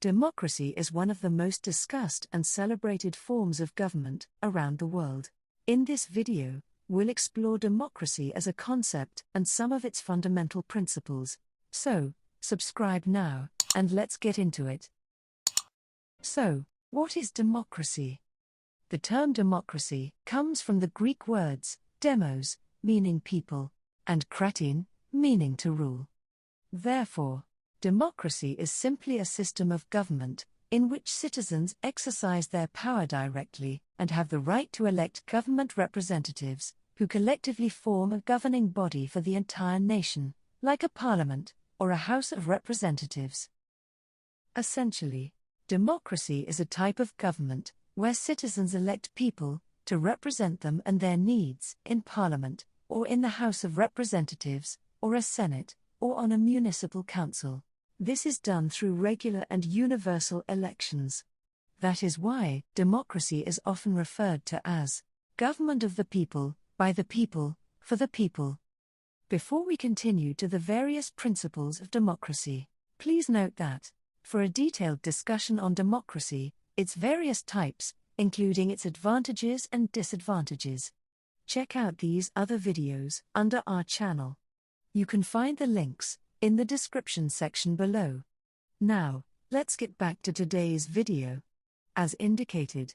Democracy is one of the most discussed and celebrated forms of government around the world. In this video, we'll explore democracy as a concept and some of its fundamental principles. So, subscribe now, and let's get into it. So, what is democracy? The term democracy comes from the Greek words demos, meaning people, and kratin, meaning to rule. Therefore, democracy is simply a system of government in which citizens exercise their power directly and have the right to elect government representatives who collectively form a governing body for the entire nation, like a parliament or a House of Representatives. Essentially, democracy is a type of government where citizens elect people to represent them and their needs in parliament or in the House of Representatives or a Senate or on a municipal council. This is done through regular and universal elections. That is why democracy is often referred to as government of the people, by the people, for the people. Before we continue to the various principles of democracy, please note that, for a detailed discussion on democracy, its various types, including its advantages and disadvantages, check out these other videos under our channel. You can find the links in the description section below. Now, let's get back to today's video. As indicated,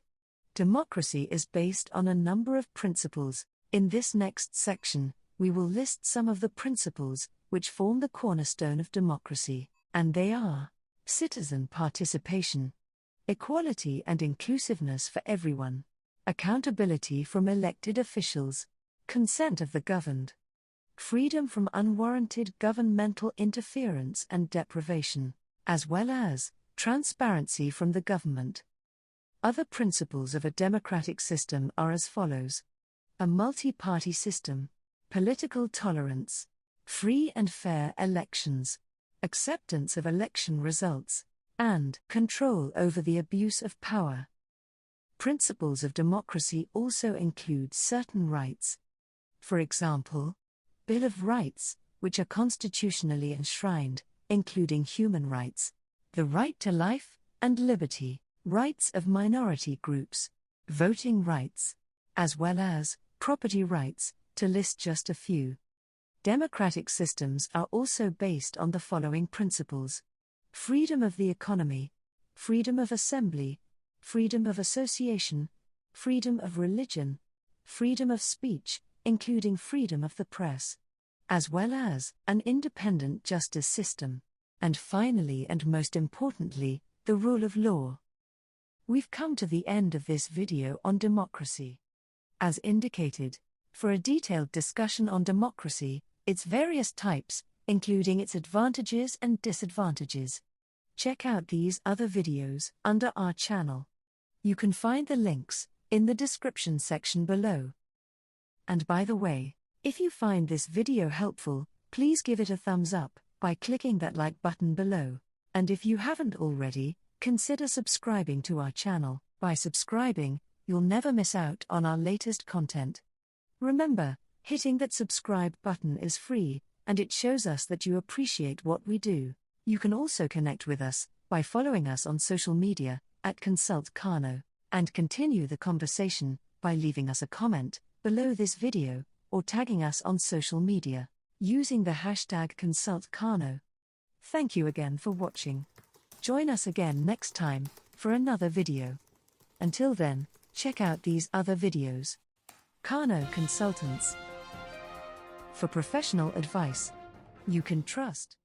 democracy is based on a number of principles. In this next section, we will list some of the principles which form the cornerstone of democracy, and they are citizen participation, equality and inclusiveness for everyone, accountability from elected officials, consent of the governed, freedom from unwarranted governmental interference and deprivation, as well as transparency from the government. Other principles of a democratic system are as follows: a multi-party system, political tolerance, free and fair elections, acceptance of election results, and control over the abuse of power. Principles of democracy also include certain rights. For example, Bill of Rights, which are constitutionally enshrined, including human rights, the right to life and liberty, rights of minority groups, voting rights, as well as property rights, to list just a few. Democratic systems are also based on the following principles: freedom of the economy, freedom of assembly, freedom of association, freedom of religion, freedom of speech, including freedom of the press, as well as an independent justice system, and finally and most importantly, the rule of law. We've come to the end of this video on democracy. As indicated, for a detailed discussion on democracy, its various types, including its advantages and disadvantages, check out these other videos under our channel. You can find the links in the description section below. And by the way, if you find this video helpful, please give it a thumbs up by clicking that like button below. And if you haven't already, consider subscribing to our channel. By subscribing, you'll never miss out on our latest content. Remember, hitting that subscribe button is free, and it shows us that you appreciate what we do. You can also connect with us by following us on social media at ConsultKano, and continue the conversation by leaving us a comment below this video or tagging us on social media using the hashtag ConsultKano. Thank you again for watching. Join us again next time for another video. Until then, check out these other videos. Kano Consultants. For professional advice you can trust.